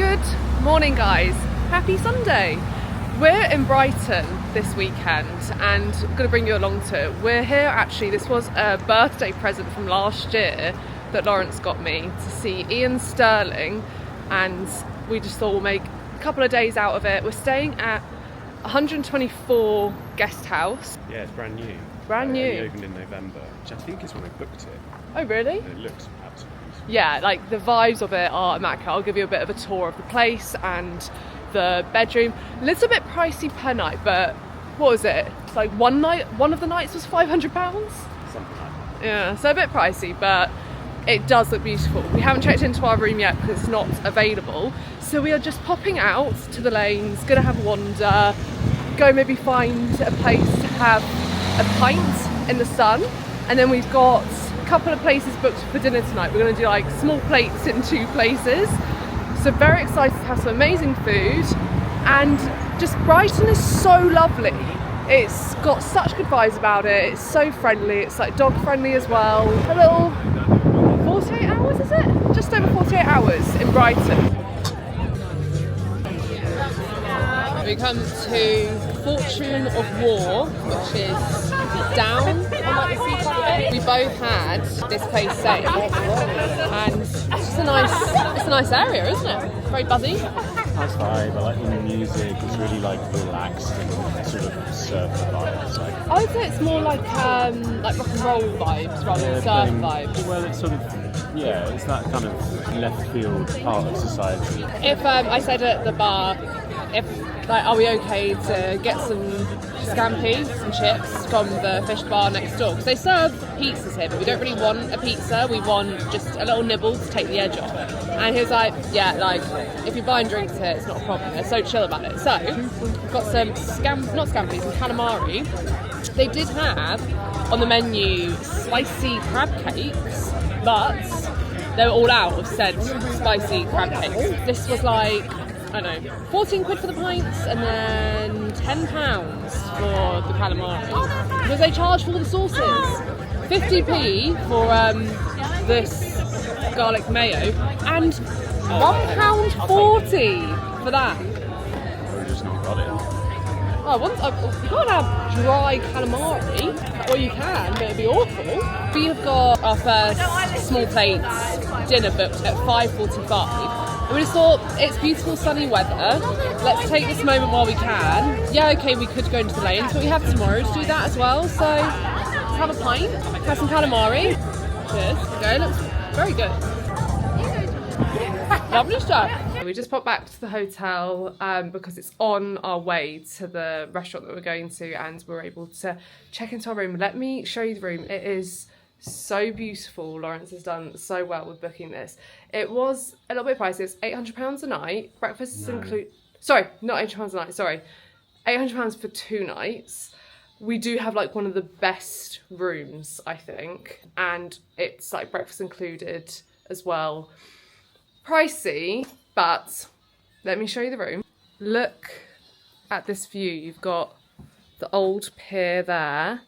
Good morning, guys. Happy Sunday. We're in Brighton this weekend and I'm going to bring you along to it. We're here actually, this was a birthday present from last year that Lawrence got me to see Ian Sterling, and we just thought we'll make a couple of days out of it. We're staying at 124 Guesthouse. Yeah, it's brand new. Brand new. It opened in November, which I think is when I booked it. Oh really? And it looks absolutely beautiful. Yeah, like the vibes of it are immaculate. I'll give you a bit of a tour of the place and the bedroom. A little bit pricey per night, but what was it? It's like one of the nights was £500? Something like that. Yeah, so a bit pricey, but it does look beautiful. We haven't checked into our room yet because it's not available. So we are just popping out to the lanes, gonna have a wander, go maybe find a place to have a pint in the sun, and then we've got a couple of places booked for dinner tonight. We're gonna do like small plates in two places. So very excited to have some amazing food, and just Brighton is so lovely. It's got such good vibes about it. It's so friendly. It's like dog friendly as well. A little 48 hours, is it? Just over 48 hours in Brighton. We come to Fortune of War, which is down on like the seaside bit. We both had this place saved, and it's just a nice area, isn't it? Very buzzy. Nice vibe. I like the music. It's really like relaxed and sort of surf vibes. Like, I would say it's more like rock and roll vibes rather than surf vibes. Well, it's sort of, yeah, it's that kind of left field part of society. If I said at the bar, are we okay to get some scampi and chips from the fish bar next door? Because they serve pizzas here, but we don't really want a pizza. We want just a little nibble to take the edge off. And he was like, yeah, like if you're buying drinks here, it's not a problem. They're so chill about it. So we've got some some calamari. They did have on the menu spicy crab cakes, but they were all out of said spicy crab cakes. This was like, I don't know, 14 quid for the pints and then £10 for the calamari. Because they charge for all the sauces. 50p for this garlic mayo and £1.40 for that. We just not got it. You can't have dry calamari, or you can, but it'd be awful. We have got our first small plates dinner booked at 5:45. We just thought, it's beautiful sunny weather, let's take this moment while we can. Yeah, okay, we could go into the lanes, but we have tomorrow to do that as well, so let's have a pint, have some calamari. Cheers. Okay, looks very good. Lovely stuff. We just popped back to the hotel because it's on our way to the restaurant that we're going to, and we're able to check into our room. Let me show you the room. It is so beautiful. Lawrence has done so well with booking this. It was a little bit pricey. It's £800 a night. Breakfast is included. Sorry, not £800 a night. Sorry, £800 for 2 nights. We do have like one of the best rooms, I think, and it's like breakfast included as well. Pricey, but let me show you the room. Look at this view. You've got the old pier there.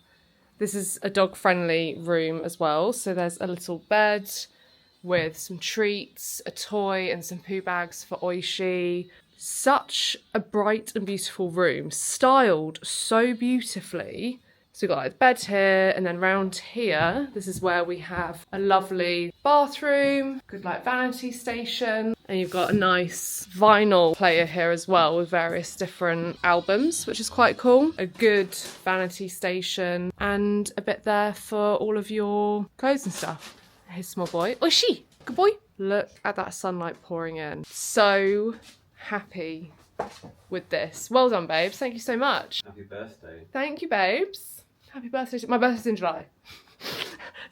This is a dog-friendly room as well. So there's a little bed with some treats, a toy and some poo bags for Oishi. Such a bright and beautiful room, styled so beautifully. So we've got like the bed here, and then round here, this is where we have a lovely bathroom, good like vanity station, and you've got a nice vinyl player here as well with various different albums, which is quite cool. A good vanity station, and a bit there for all of your clothes and stuff. Here's small boy. Oishi! Good boy! Look at that sunlight pouring in. So happy with this. Well done, babes. Thank you so much. Happy birthday. Thank you, babes. Happy birthday. My birthday's in July.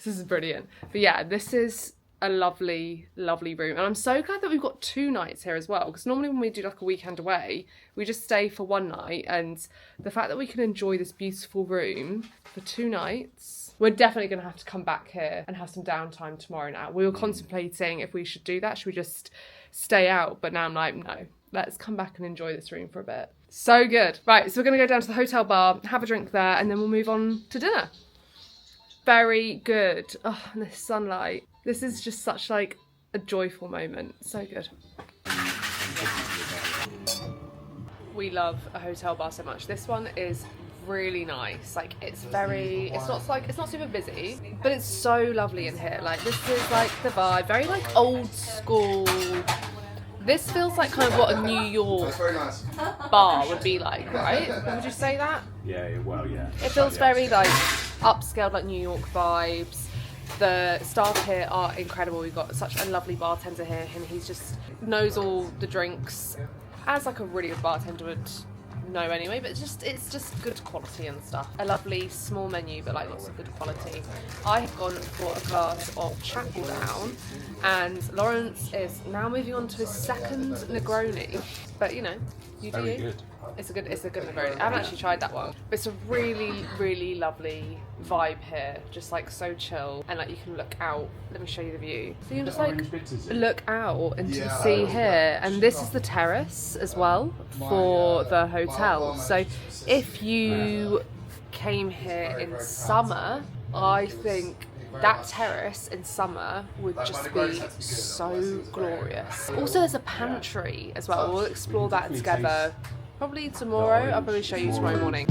This is brilliant. But yeah, this is a lovely, lovely room. And I'm so glad that we've got 2 nights here as well. Because normally when we do like a weekend away, we just stay for 1 night. And the fact that we can enjoy this beautiful room for 2 nights, we're definitely going to have to come back here and have some downtime tomorrow now. We were contemplating if we should do that. Should we just stay out? But now I'm like, no, let's come back and enjoy this room for a bit. So good. Right, so we're going to go down to the hotel bar, have a drink there, and then we'll move on to dinner. Very good. Oh, and the sunlight. This is just such like a joyful moment. So good. we love a hotel bar so much. This one is really nice. Like it's not super busy, but it's so lovely in here. Like this is like the vibe, very like old school. This feels like kind of what a New York bar would be like, right? Would you say that? Yeah, well, yeah. It feels very like upscaled, like New York vibes. The staff here are incredible. We've got such a lovely bartender here, and he just knows all the drinks, as like a really good bartender would know anyway, but it's just good quality and stuff. A lovely small menu, but like lots of good quality. I have gone for a glass of Chapel Down, and Lawrence is now moving on to his second Negroni. But you know, you do Very you. good. It's a good Negroni. I haven't actually tried that one, but it's a really, really lovely vibe here. Just like so chill, and like you can look out. Let me show you the view. So you can just like look out into the sea here, and this is the terrace as well for the hotel. So if you came here in summer, I think that terrace in summer would just be so glorious. Also, there's a pantry as well. We'll explore that together. Probably tomorrow. I'll probably show you tomorrow morning.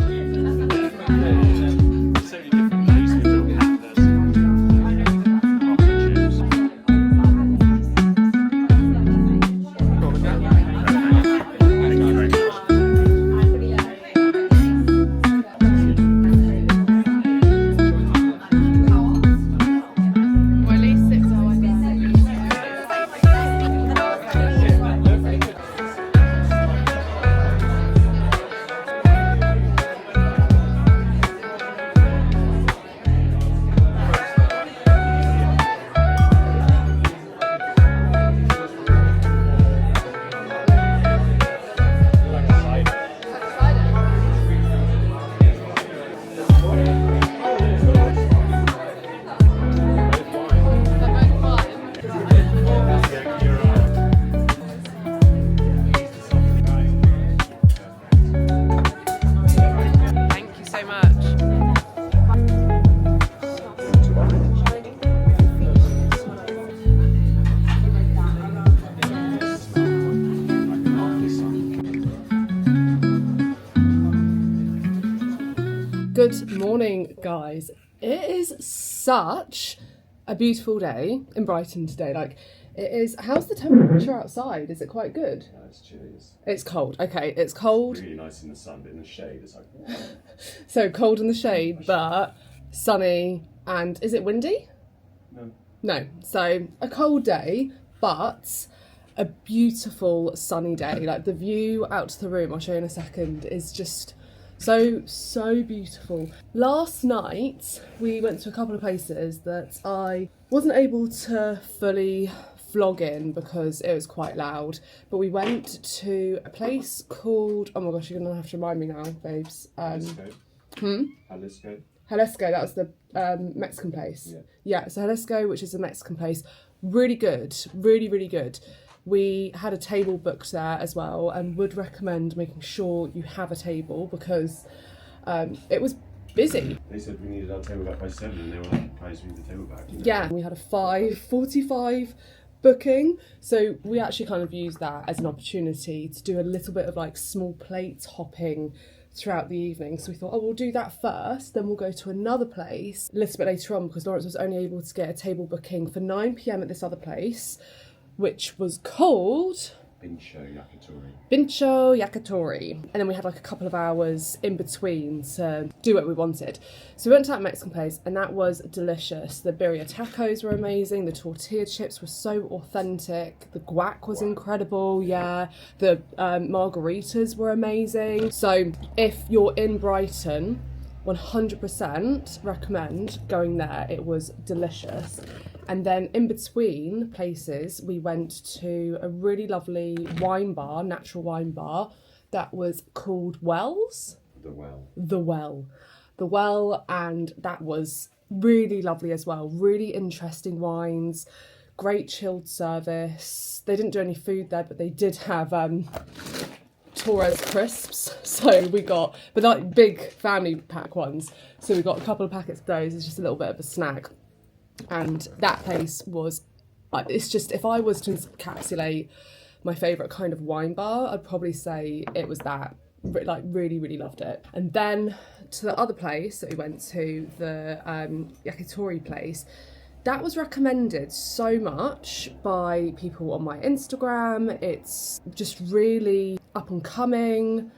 Good morning, guys. It is such a beautiful day in Brighton today. Like, it is. How's the temperature outside? Is it quite good? No, it's chilly. It's cold. Okay, it's cold. Really nice in the sun, but in the shade, it's like. So cold in the shade, but sunny. And is it windy? No. No. So a cold day, but a beautiful sunny day. Like the view out to the room, I'll show you in a second, is just so beautiful. Last night we went to a couple of places that I wasn't able to fully vlog in because it was quite loud, but we went to a place called, oh my gosh, you're gonna have to remind me now, babes. Halisco. Halisco, that was the Mexican place. Yeah, so Halisco, which is a Mexican place, really good, really good. We had a table booked there as well, and would recommend making sure you have a table because it was busy. They said we needed our table back by 7 and they were like, guys, we need the table back. Yeah, we had a 5:45 booking, so we actually kind of used that as an opportunity to do a little bit of like small plate hopping throughout the evening. So we thought, oh, we'll do that first, then we'll go to another place a little bit later on because Lawrence was only able to get a table booking for 9 p.m. at this other place, which was called Bincho Yakitori. And then we had like a couple of hours in between to do what we wanted. So we went to that Mexican place and that was delicious. The birria tacos were amazing. The tortilla chips were so authentic. The guac was incredible, yeah. The margaritas were amazing. So if you're in Brighton, 100% recommend going there. It was delicious. And then in between places, we went to a really lovely wine bar, natural wine bar, that was called Wells. The Well, and that was really lovely as well. Really interesting wines, great chilled service. They didn't do any food there, but they did have Torres crisps, so we got, but like big family pack ones, so we got a couple of packets of those as just a little bit of a snack. And that place was, it's just, if I was to encapsulate my favourite kind of wine bar, I'd probably say it was that. Like really, really loved it. And then to the other place that we went to, the Yakitori place, that was recommended so much by people on my Instagram. It's just really up and coming.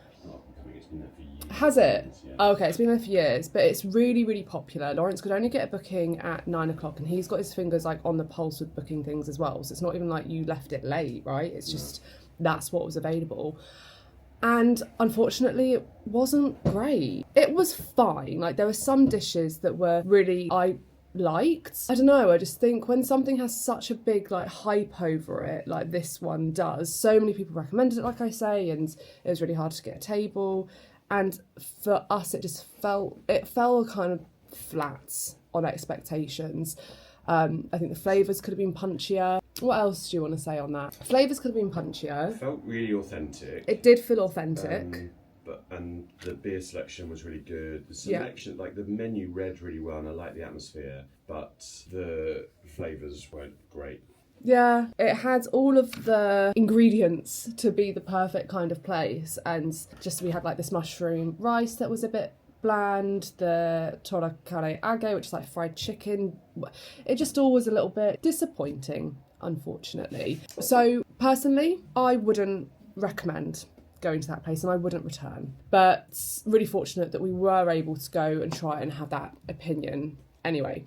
Has it? Oh, okay, it's been there for years, but it's really, really popular. Lawrence could only get a booking at 9 o'clock, and he's got his fingers like on the pulse with booking things as well. So it's not even like you left it late, right? It's just that's what was available. And unfortunately, it wasn't great. It was fine. Like there were some dishes that were really I liked. I don't know, I just think when something has such a big like hype over it, like this one does, so many people recommended it, like I say, and it was really hard to get a table. And for us, it fell kind of flat on expectations. I think the flavours could have been punchier. What else do you want to say on that? Flavours could have been punchier. It felt really authentic. It did feel authentic. And the beer selection was really good. The selection, like the menu read really well, and I liked the atmosphere, but the flavours weren't great. Yeah, it had all of the ingredients to be the perfect kind of place, and just we had like this mushroom rice that was a bit bland, the torakare age, which is like fried chicken. It just all was a little bit disappointing, unfortunately. So personally, I wouldn't recommend going to that place, and I wouldn't return. But really fortunate that we were able to go and try and have that opinion anyway.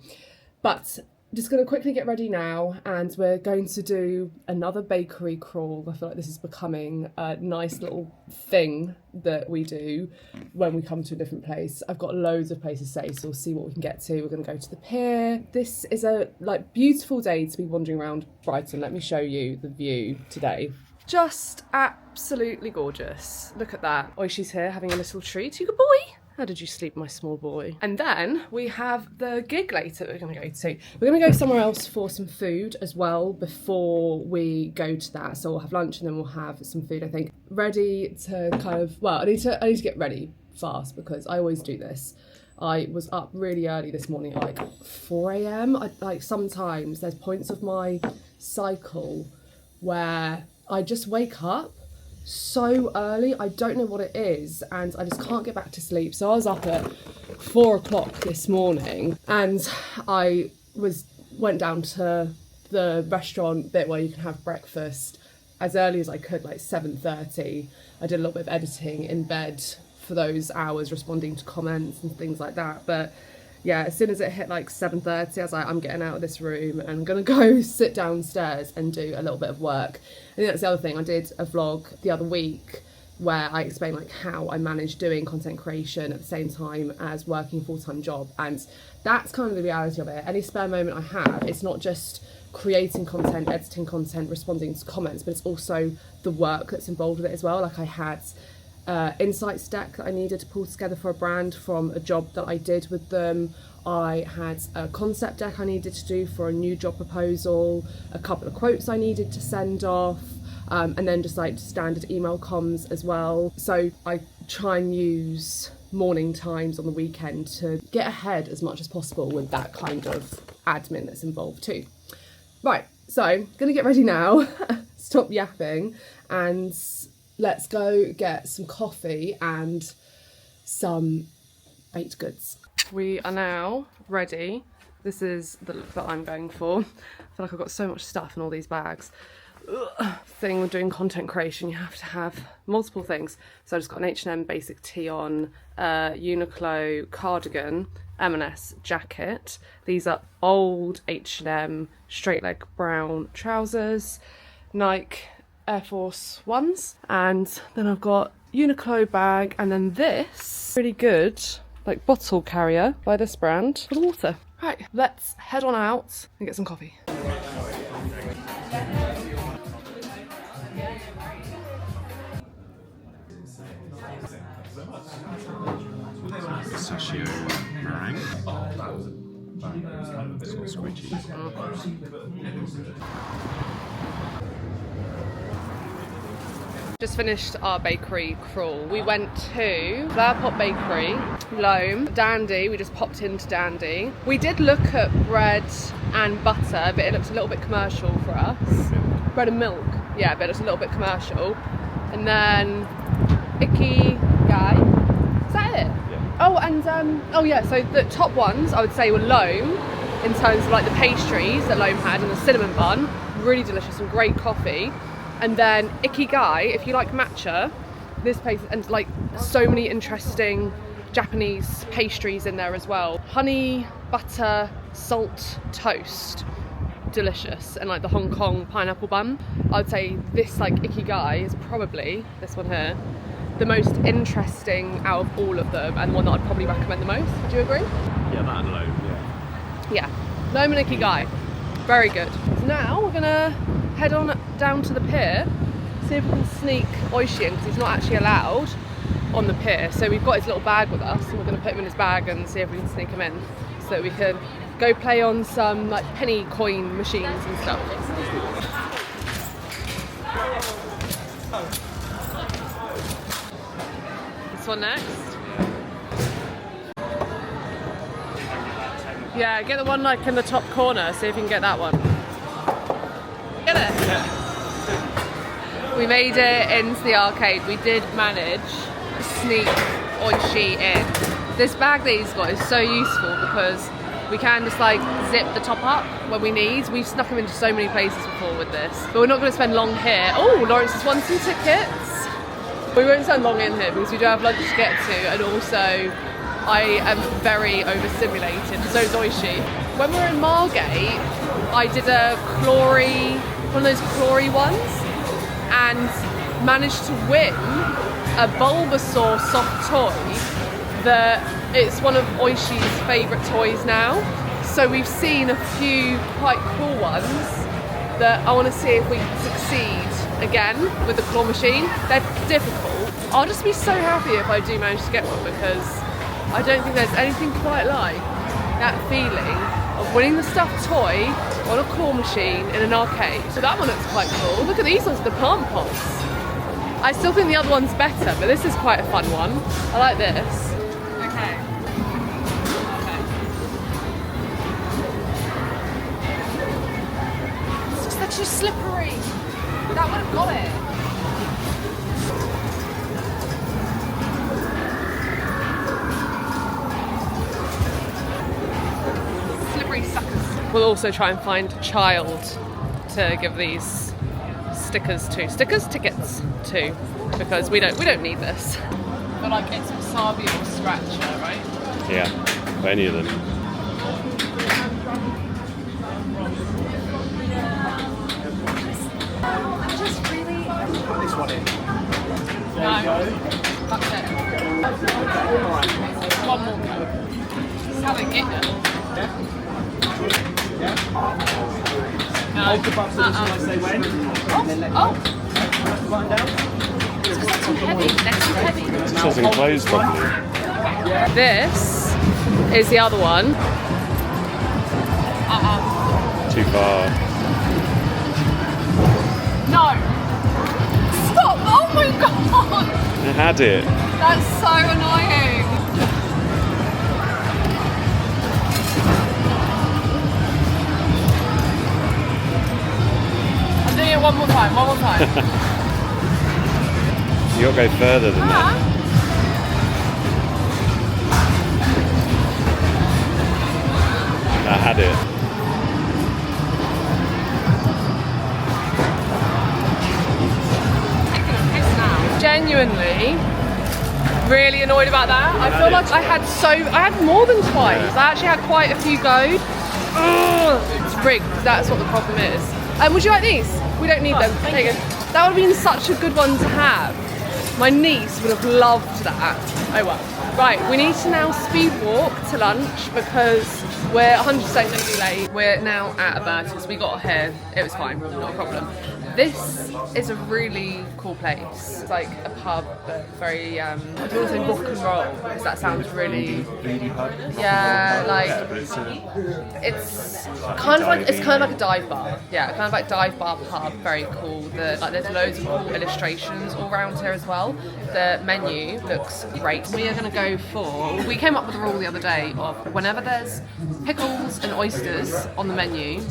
But just going to quickly get ready now, and we're going to do another bakery crawl. I feel like this is becoming a nice little thing that we do when we come to a different place. I've got loads of places to say, so we'll see what we can get to. We're going to go to the Pier. This is a beautiful day to be wandering around Brighton. Let me show you the view today. Just absolutely gorgeous. Look at that. Oishi's here having a little treat. You good boy? How did you sleep, my small boy? And then we have the gig later that we're going to go to. We're going to go somewhere else for some food as well before we go to that. So we'll have lunch and then we'll have some food, I think. Ready to kind of, well, I need to get ready fast because I always do this. I was up really early this morning at like 4 a.m. Sometimes there's points of my cycle where I just wake up so early, I don't know what it is, and I just can't get back to sleep. So I was up at 4 o'clock this morning, and I went down to the restaurant bit where you can have breakfast as early as I could, like 7:30. I did a little bit of editing in bed for those hours, responding to comments and things like that. But yeah, as soon as it hit like 7:30, I was like, I'm getting out of this room and I'm going to go sit downstairs and do a little bit of work. I think that's the other thing. I did a vlog the other week where I explained like how I manage doing content creation at the same time as working a full-time job. And that's kind of the reality of it. Any spare moment I have, it's not just creating content, editing content, responding to comments, but it's also the work that's involved with it as well. Like I had insights deck that I needed to pull together for a brand from a job that I did with them. I had a concept deck I needed to do for a new job proposal, a couple of quotes I needed to send off, and then just like standard email comms as well. So I try and use morning times on the weekend to get ahead as much as possible with that kind of admin that's involved too. Right, so I'm gonna get ready now, stop yapping, and let's go get some coffee and some baked goods. We are now ready. This is the look that I'm going for. I feel like I've got so much stuff in all these bags. Thing with doing content creation, you have to have multiple things. So I just got an H&M basic tee on, Uniqlo cardigan, M&S jacket. These are old H&M straight leg brown trousers, Nike Air Force Ones, and then I've got Uniqlo bag, and then this really good like bottle carrier by this brand for the water. Right, let's head on out and get some coffee. Pistachio meringue. It's all squidgy. Just finished our bakery crawl. We went to Flower Pot Bakery, Loam, Dandy. We just popped into Dandy. We did look at bread and butter, but it looked a little bit commercial for us. Bread and milk. Yeah, but it's a little bit commercial. And then Ikigai. Is that it? Yeah. Oh, and oh yeah. So the top ones I would say were Loam, in terms of like the pastries that Loam had, and the cinnamon bun, really delicious and great coffee. And then Ikigai, if you like matcha, this place, and like so many interesting Japanese pastries in there as well. Honey, butter, salt, toast. Delicious. And like the Hong Kong pineapple bun. I would say this like Ikigai is probably, this one here, the most interesting out of all of them, and one that I'd probably recommend the most. Would you agree? Yeah, that and Loam, yeah. Yeah. Loam and Ikigai. Very good. So now we're gonna head on down to the pier, see if we can sneak Oishi in, because he's not actually allowed on the pier. So we've got his little bag with us, and we're gonna put him in his bag and see if we can sneak him in, so that we can go play on some like penny coin machines and stuff. This one next. Yeah, get the one like in the top corner, see if you can get that one. Get it? We made it into the arcade. We did manage to sneak Oishi in. This bag that he's got is so useful because we can just like zip the top up when we need. We've snuck him into so many places before with this, but we're not going to spend long here. Oh, Lawrence has won some tickets. We won't spend long in here because we do have lunch to get to, and also I am very overstimulated, so is Oishi. When we were in Margate, I did a Clory, one of those Clory ones, and managed to win a Bulbasaur soft toy that it's one of Oishi's favourite toys now. So we've seen a few quite cool ones that I want to see if we can succeed again with the claw machine. They're difficult. I'll just be so happy if I do manage to get one, because I don't think there's anything quite like that feeling of winning the stuffed toy on a claw machine in an arcade. So that one looks quite cool. Look at these ones, the plant pots. I still think the other one's better, but this is quite a fun one. I like this. Okay. It's such a slippery. That would have got it. We'll also try and find a child to give these stickers to. Tickets to, because we don't need this. But like it's wasabi or scratcher, right? Yeah, any of them. Just really. Put this one in. There No, you go. that's it. One more go. This is how they get you. Yeah. No. Hold the button when I say when. And then let Oh. the button down. It's because they're too heavy. They're too heavy. It doesn't close properly. This is the other one. Too far. No. Stop! Oh my god! I had it. That's so annoying. I'm doing it one more time. You gotta go further than that. I had it. Genuinely really annoyed about that. I feel like I had more than twice. I actually had quite a few go. Ugh, it's rigged. That's what the problem is. Would you like these? We don't need them. There you go. That would have been such a good one to have. My niece would have loved that. Oh well. Right, we need to now speed walk to lunch because we're 100% going to be late. We're now at Alberta's. We got here. It was fine. Not a problem. This is a really cool place. It's like a pub, but very, I don't want to say rock and roll, because that sounds really, yeah, like, it's kind of like a dive bar. Yeah, kind of like dive bar pub, very cool. There's loads of cool illustrations all around here as well. The menu looks great. We are going to go we came up with a rule the other day of whenever there's pickles and oysters on the menu,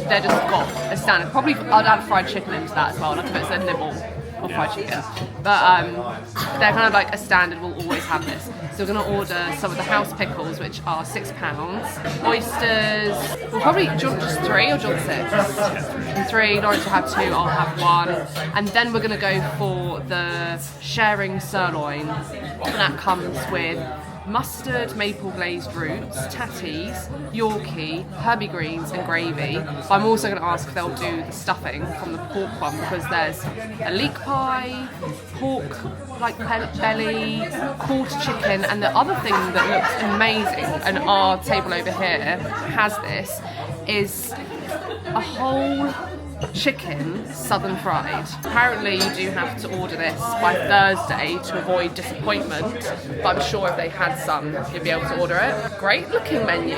they're just got a standard. Probably I'd add fried chicken chicken into that as well, like if it's a nibble of fried chicken. But they're kind of like a standard, we'll always have this. So we're going to order some of the house pickles, which are £6. Oysters, we'll probably, do you want just 3 or do you want 6? 3, Lawrence will have 2, I'll have 1. And then we're going to go for the sharing sirloin, and that comes with mustard, maple glazed roots, tatties, Yorkie, herby greens and gravy. But I'm also going to ask if they'll do the stuffing from the pork one, because there's a leek pie, pork like belly, quarter chicken, and the other thing that looks amazing, and our table over here has this, is a whole chicken southern fried. Apparently you do have to order this by Thursday to avoid disappointment, but I'm sure if they had some you'd be able to order it. Great looking menu,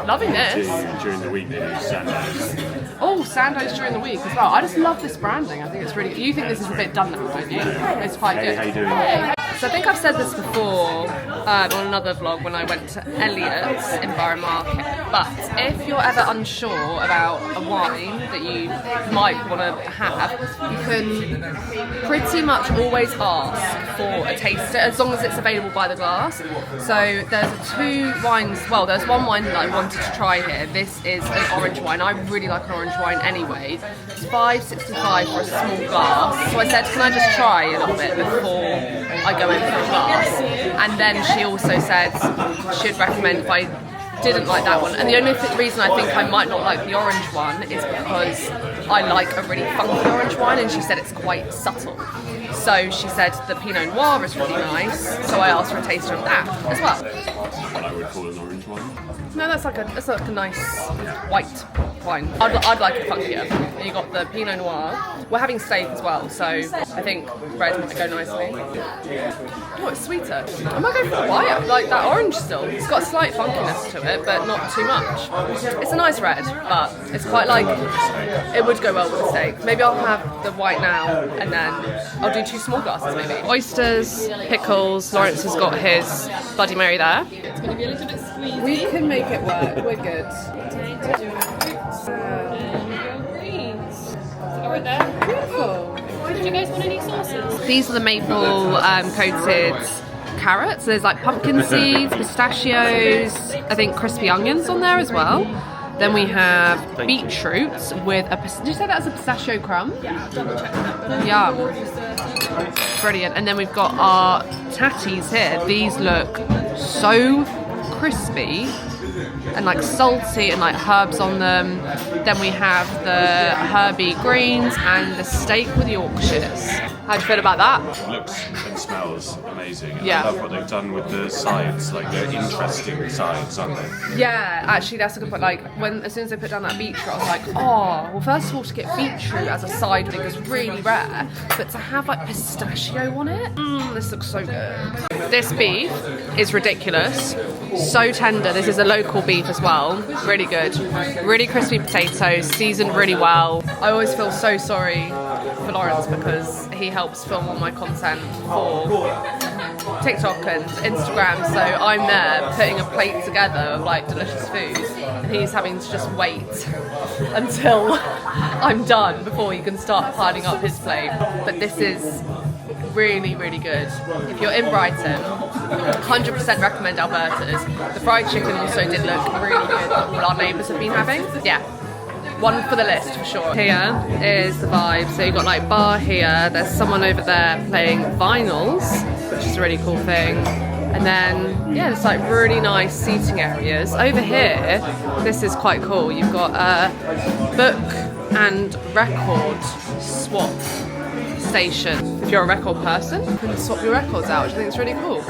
loving this. During the week they do Sandoz. Oh, Sandoz during the week as well. I just love this branding, I think it's really good. You think this is a bit done now, don't you? It's quite good. How you doing? So I think I've said this before on another vlog when I went to Elliot's in Borough Market, but if you're ever unsure about a wine that you might want to have, you can pretty much always ask for a taster as long as it's available by the glass. So there's 2 wines, well there's one wine that I wanted to try here. This is an orange wine. I really like an orange wine anyway. It's $5.65 for a small glass. So I said, can I just try a little bit before I go in for a glass? And then she also said she'd recommend if I didn't like that one. And the only reason I think I might not like the orange one is because I like a really funky orange wine, and she said it's quite subtle. So she said the Pinot Noir is really nice, so I asked for a taster of that as well. What I would call an orange wine. No, that's like a nice white wine. I'd like it funkier. And you got the Pinot Noir. We're having steak as well, so I think red might go nicely. Oh, it's sweeter. I might go for the white. I like that orange still. It's got a slight funkiness to it, but not too much. It's a nice red, but it's quite like, it would go well with the steak. Maybe I'll have the white now, and then I'll do 2 small glasses maybe. Oysters, pickles, Lawrence has got his Bloody Mary there. It's going to be a little bit squeezy. We can make it work, we're good. Right there. Beautiful. Did you guys want any sauces? These are the maple coated carrots. There's like pumpkin seeds, pistachios, I think crispy onions on there as well. Then we have beetroot with a... Did you say that was a pistachio crumb? Yeah, double check that. Yeah. Brilliant. And then we've got our tatties here. These look so crispy and like salty and like herbs on them. Then we have the herby greens and the steak with Yorkshires. How do you feel about that? It looks and smells amazing. And Yeah. I love what they've done with the sides, like they're interesting sides, aren't they? Yeah, actually that's a good point. Like as soon as they put down that beetroot, I was like, oh, well first of all to get beetroot as a side thing is really rare, but to have like pistachio on it, this looks so good. This beef is ridiculous, so tender. This is a local beef as well, really good. Really crispy potatoes, seasoned really well. I always feel so sorry for Lawrence because he helps film all my content for TikTok and Instagram, so I'm there putting a plate together of like delicious food and he's having to just wait until I'm done before he can start piling up his plate. But this is really, really good. If you're in Brighton, 100% recommend Alberta's. The fried chicken also did look really good that all our neighbours have been having. Yeah. One for the list for sure. Here is the vibe. So you've got like bar here, there's someone over there playing vinyls, which is a really cool thing. And then, yeah, it's like really nice seating areas. Over here, this is quite cool. You've got a book and record swap station. If you're a record person, you can swap your records out, which I think is really cool.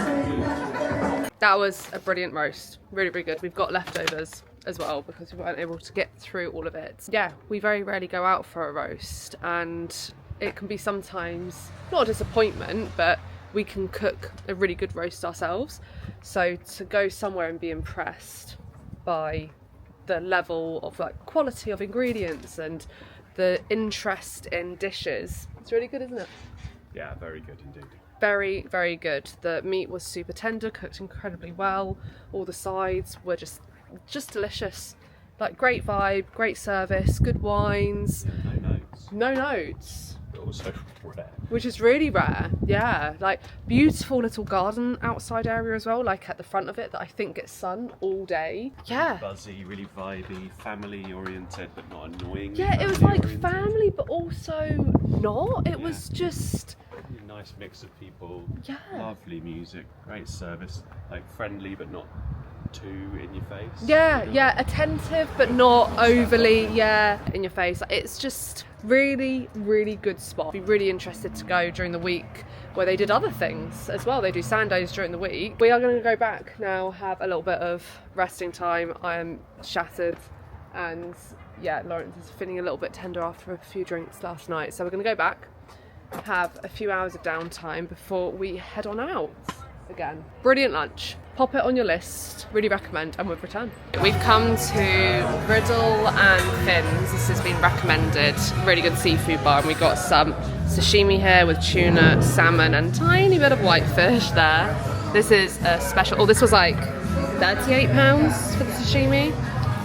That was a brilliant roast. Really, really good. We've got leftovers as well because we weren't able to get through all of it. Yeah, we very rarely go out for a roast and it can be sometimes not a disappointment, but we can cook a really good roast ourselves. So to go somewhere and be impressed by the level of like quality of ingredients and the interest in dishes, it's really good, isn't it? Yeah, very good indeed. Very, very good. The meat was super tender, cooked incredibly well. All the sides were just delicious. Like great vibe, great service, good wines. No notes. But also rare. Which is really rare, yeah. Like, beautiful little garden outside area as well, like at the front of it, that I think gets sun all day. Yeah. Buzzy, really vibey, family oriented, but not annoying. Yeah, it was like family, but also not. It was just... Really nice mix of people. Yeah. Lovely music, great service, like friendly, but not too in your face. Yeah, you know? yeah, attentive, but not overly, in your face. It's just really, really good spot. Be really interested to go during the week where they did other things as well. They do Sandays during the week. We are going to go back now, have a little bit of resting time. I am shattered, and yeah, Lawrence is feeling a little bit tender after a few drinks last night. So we're going to go back, have a few hours of downtime before we head on out again. Brilliant lunch. Pop it on your list. Really recommend, and we've returned. We've come to Riddle and Finns. This has been recommended. Really good seafood bar, and we got some sashimi here with tuna, salmon, and tiny bit of whitefish there. This is a special. Oh, this was like £38 for the sashimi.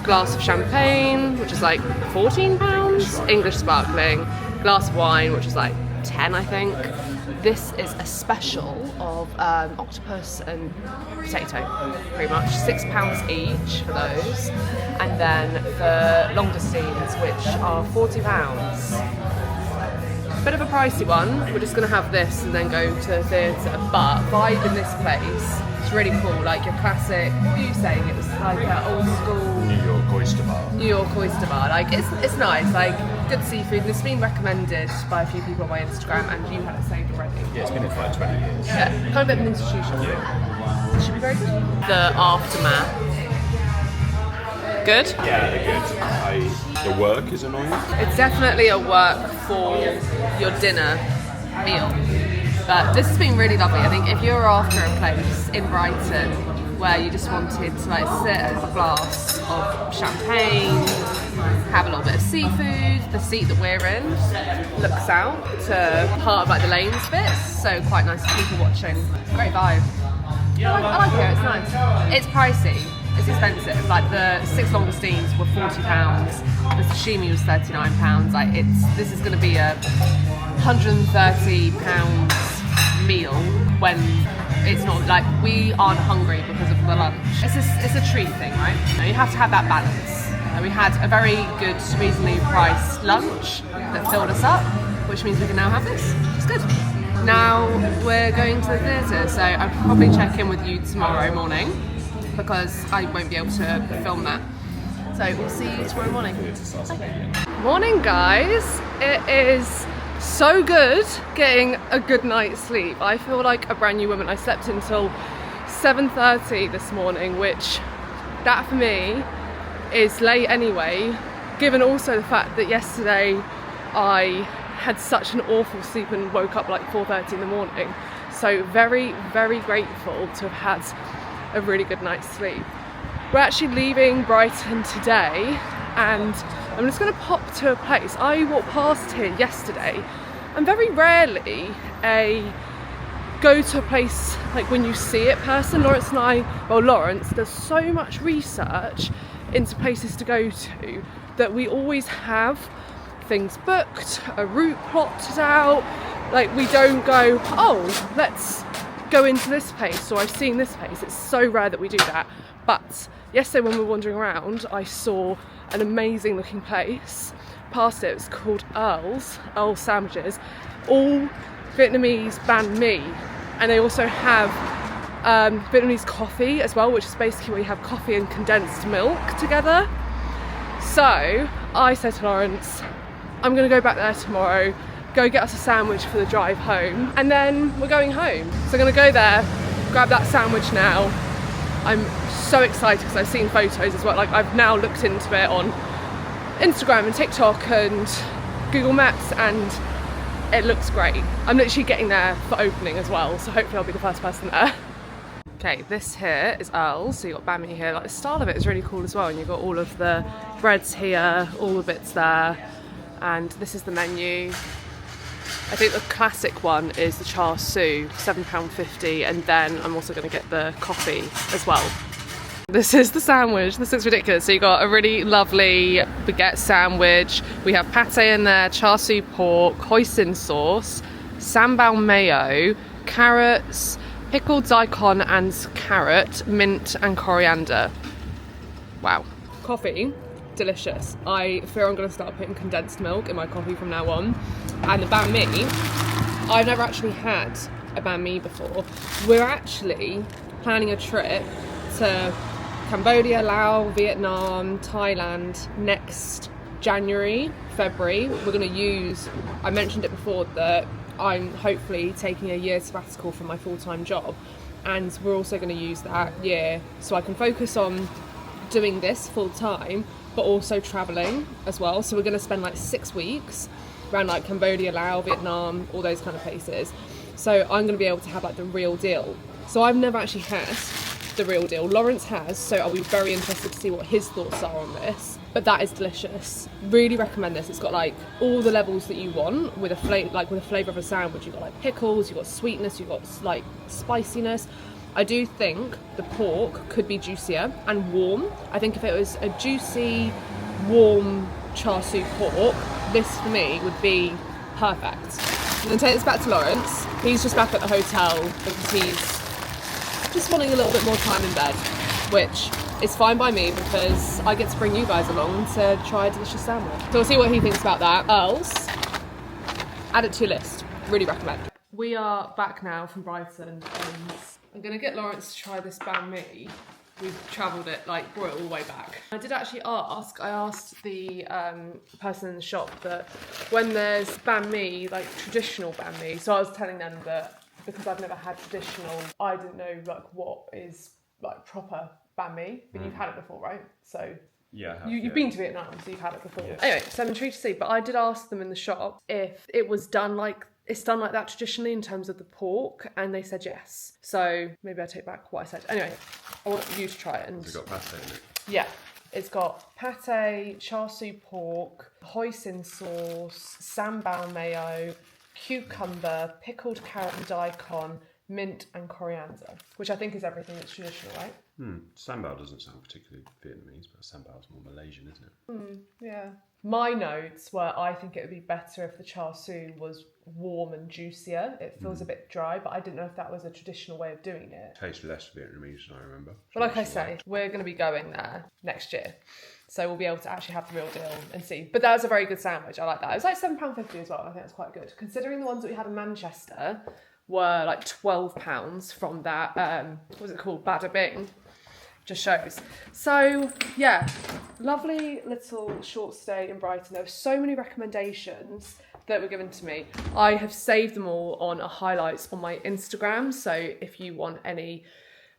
Glass of champagne, which is like £14. English sparkling. Glass of wine, which is like 10, I think. This is a special of octopus and potato, pretty much. £6 each for those. And then the longestines, which are £40. Bit of a pricey one. We're just going to have this and then go to the theatre. But vibe in this place, it's really cool. Like your classic, what were you saying? It was like an old school New York oyster bar. New York oyster bar. Like it's nice. Like good seafood. And it's been recommended by a few people on my Instagram, and you had it saved already. Yeah, it's been in for like 20 years. Yeah, kind of a bit of an institution. Yeah. Should be very good. The aftermath. Good. Yeah, they're good. The work is annoying. It's definitely a work for your dinner meal. But this has been really lovely. I think if you're after a place in Brighton where you just wanted to like sit and have a glass of champagne, have a little bit of seafood, the seat that we're in looks out to part of like the lanes bits, so quite nice people watching. Great vibe. I like it, it's nice. It's pricey. It's expensive. Like the 6 longestines were £40. The sashimi was £39. Like this is going to be a £130 meal when it's not like we aren't hungry because of the lunch. It's a treat thing, right? You have to have that balance. We had a very good, reasonably priced lunch that filled us up, which means we can now have this. It's good. Now we're going to the theatre, so I'll probably check in with you tomorrow morning, because I won't be able to film that. So we'll see you tomorrow morning. Morning, guys. It is so good getting a good night's sleep. I feel like a brand new woman. I slept until 7:30 this morning, which that for me is late anyway, given also the fact that yesterday I had such an awful sleep and woke up like 4:30 in the morning. So very, very grateful to have had a really good night's sleep. We're actually leaving Brighton today, and I'm just going to pop to a place. I walked past here yesterday, and very rarely go to a place like when you see it person. Lawrence and I, well, Lawrence does so much research into places to go to that we always have things booked, a route plotted out. Like we don't go, oh, let's go into this place, or I've seen this place. It's so rare that we do that. But yesterday when we were wandering around, I saw an amazing looking place past it. It's called Earls Sandwiches, all Vietnamese banh mi, and they also have Vietnamese coffee as well, which is basically where you have coffee and condensed milk together. So I said to Lawrence, I'm going to go back there tomorrow, go get us a sandwich for the drive home, and then we're going home. So I'm going to go there, grab that sandwich now. I'm so excited because I've seen photos as well. Like I've now looked into it on Instagram and TikTok and Google Maps, and it looks great. I'm literally getting there for opening as well, so hopefully I'll be the first person there. Okay, this here is Earls, so you've got banh mi here. Like the style of it is really cool as well, and you've got all of the breads here, all the bits there, and this is the menu. I think the classic one is the char siu, £7.50, and then I'm also going to get the coffee as well. This is the sandwich. This looks ridiculous. So you got a really lovely baguette sandwich. We have pate in there, char siu pork, hoisin sauce, sambal mayo, carrots, pickled daikon and carrot, mint and coriander. Wow. Coffee, delicious. I fear I'm going to start putting condensed milk in my coffee from now on. And the banh mi, I've never actually had a banh mi before. We're actually planning a trip to Cambodia, Laos, Vietnam, Thailand next January, February. We're going to use, I mentioned it before, that I'm hopefully taking a year sabbatical from my full-time job, and we're also going to use that year so I can focus on doing this full-time but also travelling as well. So we're going to spend like 6 weeks around like Cambodia, Laos, Vietnam, all those kind of places. So I'm going to be able to have like the real deal. So I've never actually had the real deal. Lawrence has, so I'll be very interested to see what his thoughts are on this. But that is delicious. Really recommend this. It's got like all the levels that you want with a flavour of a sandwich. You've got like pickles, you've got sweetness, you've got like spiciness. I do think the pork could be juicier and warm. I think if it was a juicy, warm char siu pork, this for me would be perfect. I'm gonna take this back to Lawrence. He's just back at the hotel because he's just wanting a little bit more time in bed, which is fine by me because I get to bring you guys along to try a delicious sandwich. So we'll see what he thinks about that. Earls, add it to your list. Really recommend. We are back now from Brighton and I'm gonna get Lawrence to try this banh mi. We've travelled it, like brought it all the way back. I did actually ask, I asked the person in the shop that when there's banh mi, like traditional banh mi, so I was telling them that because I've never had traditional, I didn't know like what is like proper banh mi, but you've had it before, right? So Yeah, you've been to Vietnam, so you've had it before. Yes. Anyway, so I'm intrigued to see, but I did ask them in the shop if it was done like, it's done like that traditionally in terms of the pork, and they said yes. So maybe I take back what I said. Anyway, I want you to try it. And Has it got pate in it? yeah, it's got pate, char siu pork, hoisin sauce, sambal mayo, cucumber, pickled carrot and daikon, mint and coriander, which I think is everything that's traditional, right? Sambal doesn't sound particularly Vietnamese, but sambal's more Malaysian, isn't it? Yeah. My notes were I think it would be better if the char siu was warm and juicier. It feels a bit dry, but I didn't know if that was a traditional way of doing it. Tastes less Vietnamese than I remember. But like I say, we're going to be going there next year. So we'll be able to actually have the real deal and see. But that was a very good sandwich. I like that. It was like £7.50 as well. I think that's quite good. Considering the ones that we had in Manchester were like £12 from that, what was it called? Bada Bing. Just shows. So yeah, lovely little short stay in Brighton. There were so many recommendations that were given to me. I have saved them all on a highlights on my Instagram. So if you want any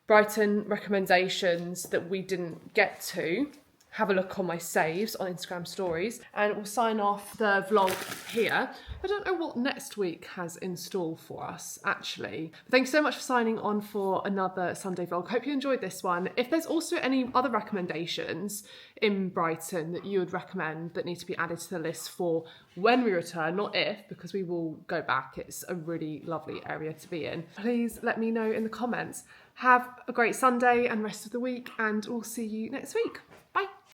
Brighton recommendations that we didn't get to, have a look on my saves on Instagram stories, and we'll sign off the vlog here. I don't know what next week has in store for us, actually. But thanks so much for signing on for another Sunday vlog. Hope you enjoyed this one. If there's also any other recommendations in Brighton that you would recommend that need to be added to the list for when we return, not if, because we will go back. It's a really lovely area to be in. Please let me know in the comments. Have a great Sunday and rest of the week, and we'll see you next week.